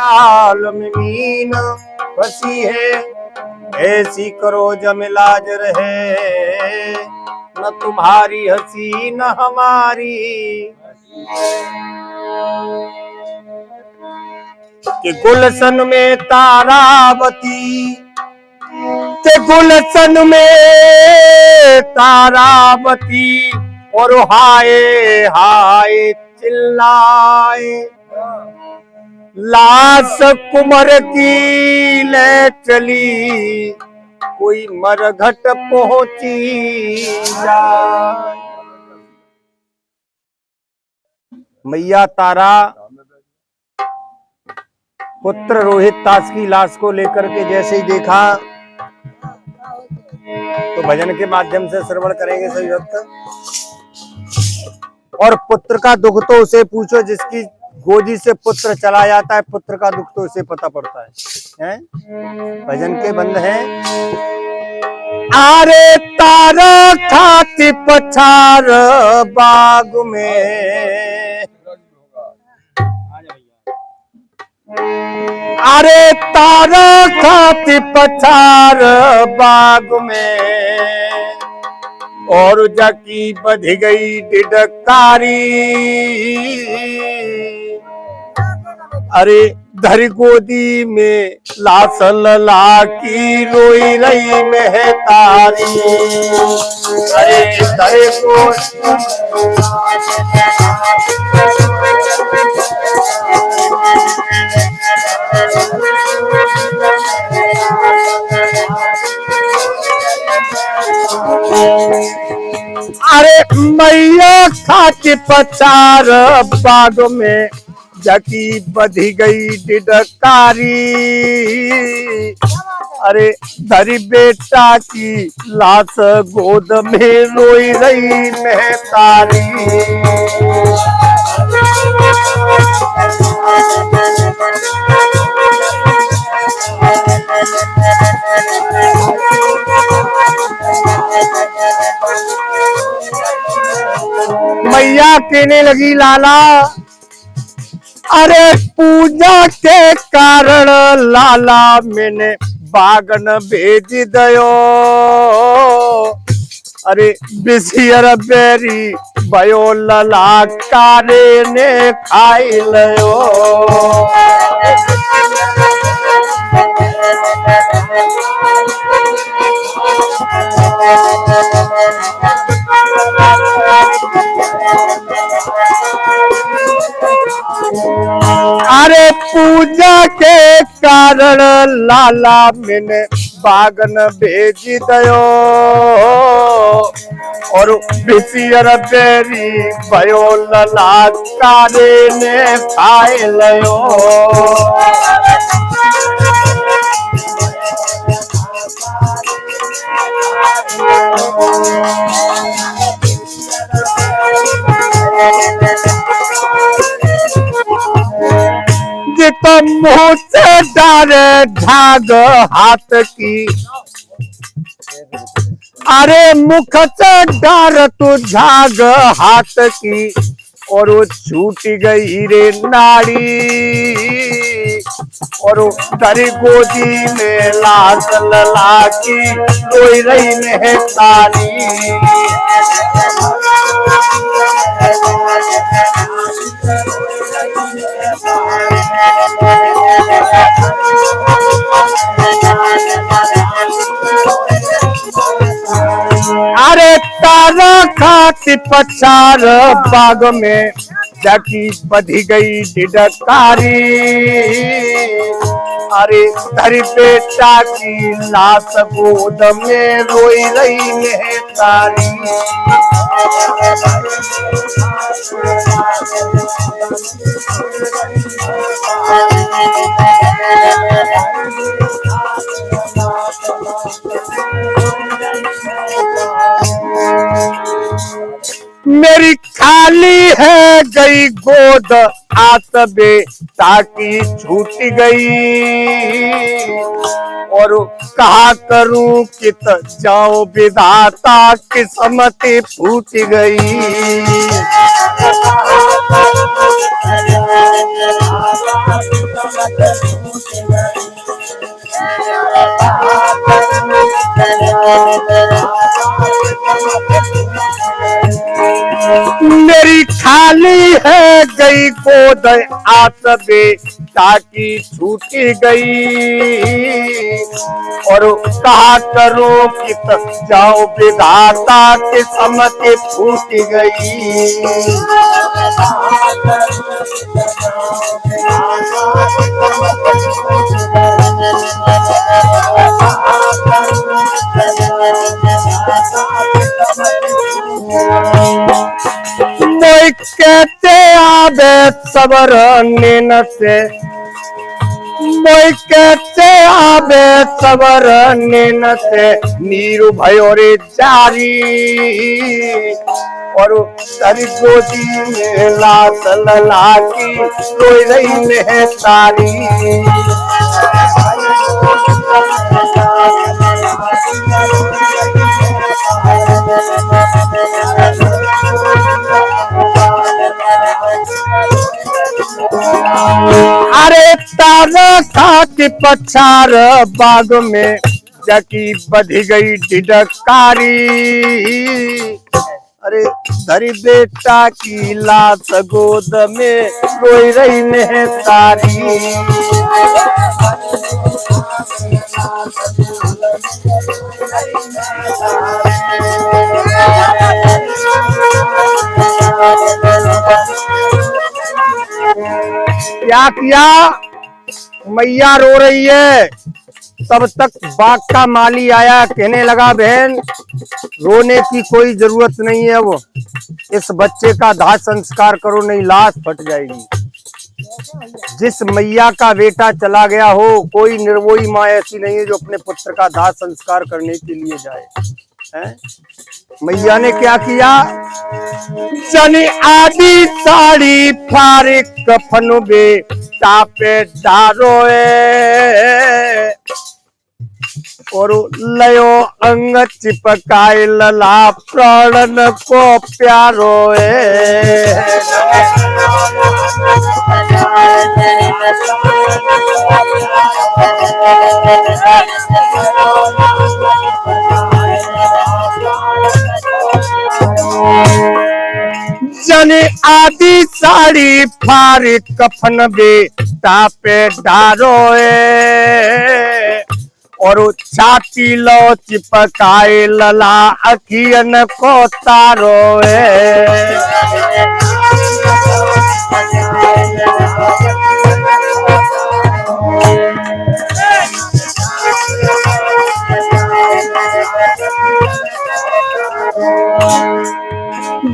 जाल में मीन फंसी है, ऐसी करो जम इलाज रहे, न तुम्हारी हंसी न हमारी। कि गुलशन में तारावती, के गुलशन में तारावती, और हाय हाय चिल्लाए, लाश कुमर की ले चली, कोई मरघट पहुंची जाए। मैया तारा पुत्र रोहितदास की लाश को लेकर के जैसे ही देखा, तो भजन के माध्यम से श्रवण करेंगे सभी भक्त। और पुत्र का दुख तो उसे पूछो जिसकी गोदी से पुत्र चला जाता है, पुत्र का दुख तो उसे पता पड़ता है? भजन के बंद हैं। अरे तारा खाती पछार बाग में, अरे तारा खाती पछार बाग में, और जाकी बध गई डिडकारी, अरे धर गोदी में लाश लला की रोई रही महतारी, अरे धर अरे मैया खाके पचार बाग में, जाकी बधी गई डिडकारी, अरे धरी बेटा की लाश गोद में रोई रही महतारी। मैया कहने लगी लाला, अरे पूजा के कारण लाला मैंने बागन भेज दयो, अरे बिसियर बेरी भयो लला कारे ने खाई लयो। अरे पूजा के कारण लाला मैंने बागन भेज दयो, और बिसियर बेरी भयो लला कारे ने खाए लयो। जित मुंह से डारे झाग हाथ की, अरे मुख से डार तू झाग हाथ की, और वो छूट गई रे नाड़ी, और वो धरी गोदी में लाश लला की रोई रही महतारी। अरे तारा खाती पछार बाग में, जाकी बधी गई डिडकारी, अरे धरी बेटा की लाश गोद में रोई रही महतारी। मेरी खाली है गई गोद आस बेटा की छूट गई, और कहा करूं कित जाओ विधाता किस्मत फूट गई। मेरी खाली है गई गोद आस बेटा की छूटी गई, और कहा करो कि तक जाओ विधाता के समझ फूट गई। मोई कहते आबे सबर नैन से, मोई कहते आबे सबर नैन से, नीरू भयो रे जारी, और तेरी गोदी में लाश लला की रोई रही है तारी। अरे तारा खाती पछार बाग में जकी बधी गई ढिढकारी, अरे धरी बेटा की लाश गोद में रोई रही है तारी। क्या किया? मैया रो रही है। तब तक बाग का माली आया, कहने लगा बहन रोने की कोई जरूरत नहीं है, वो इस बच्चे का दाह संस्कार करो नहीं लाश फट जाएगी। जिस मैया का बेटा चला गया हो, कोई निर्मोही माँ ऐसी नहीं है जो अपने पुत्र का दाह संस्कार करने के लिए जाए। है? मैया ने क्या किया? चनी आदि साड़ी फारे कफन बेटा पे डारोए, और लयो अंग चिपकाए लला प्राणन को प्यारो जने आदि साड़ी फारी कफन बेटा पे डारोए, और छाती लो चिपकाए लला अखियन को तारोए।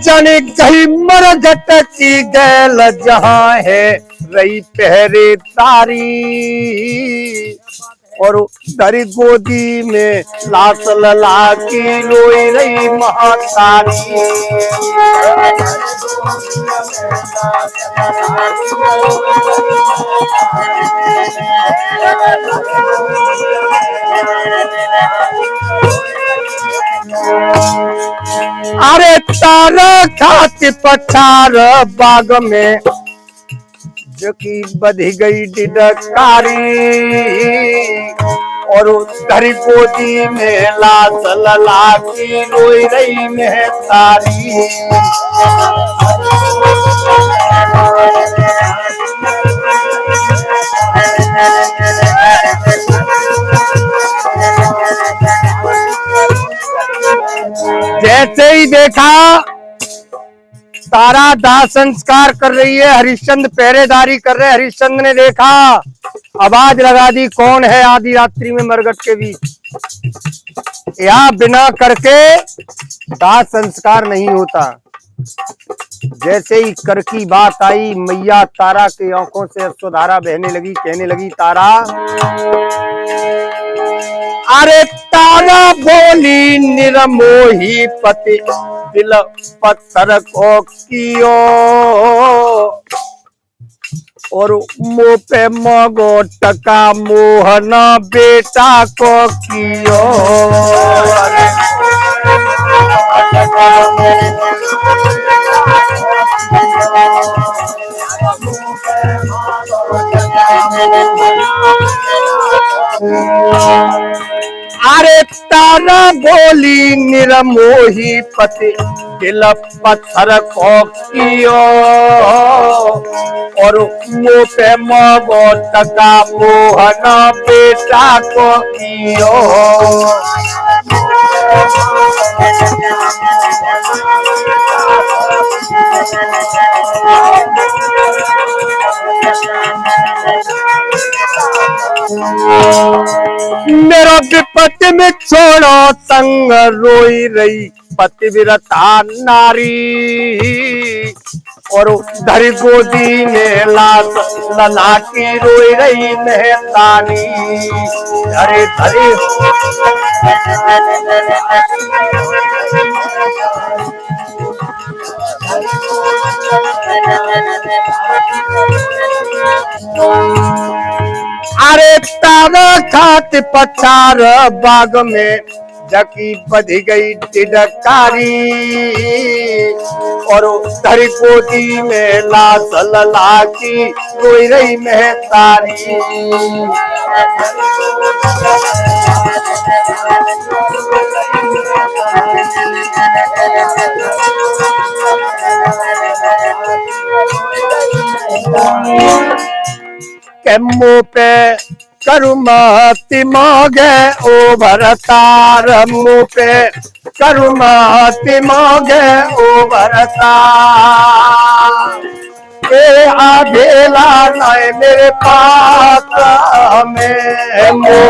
जाने कहीं मरघट की गैल जहां है रही पहरेदारी, और दरी गोदी में लाश लला की रोई रही महातारी। अरे तारा खाती पछार बाग में जो की बधी गई ढिढकारी, और धरी गोदी में लाश लला की रोई रही में तारी। जैसे ही देखा तारा दाह संस्कार कर रही है, हरिश्चंद्र पहरेदारी कर रहे। हरिश्चंद्र ने देखा, आवाज लगा दी, कौन है आधी रात्रि में मरघट के बीच। यहाँ बिना करके दाह संस्कार नहीं होता। जैसे ही कर की बात आई, मैया तारा की आंखों से अश्रुधारा बहने लगी, कहने लगी तारा, अरे तारा बोली निरमोही पति दिल पत्थर को कियो, और मुँह पे मगो टका मोहना बेटा को कियो। अरे तारा बोली निरमोही पति दिल पत्थर को कियो और मुँह पे मगो तका मोहन बेटा को कियो। मेरा विपत्ति में छोड़ो संग रोई रही पतिव्रता नारी और धरी गोदी में लाश लला की रोई रही मेहतानी। धरे धरे अरे तारा खात पछार बाग में जकी बध गई टिडकारी और धरी गोदी में लाश लला की रोई रही मेहतारी। के मुँह पे करुमाति मांगे ओ भरतार मुँह पे करुमाति मांगे ओ भरतार। ए आधेला नाय मेरे पास में मुँह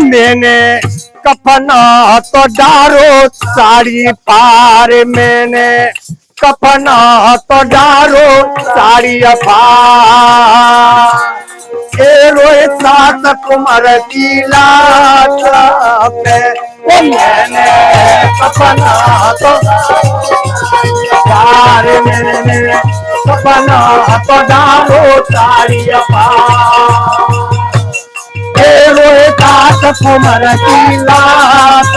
मैंने कफना तो डारो साड़ी पार मैंने कफना तो डारो साड़ी पार। ए रोए सात कुमार की लाश पे मैंने कफना तो पार मैंने कफना तो डारो साड़ी पार। रोए काट कुमार की लाश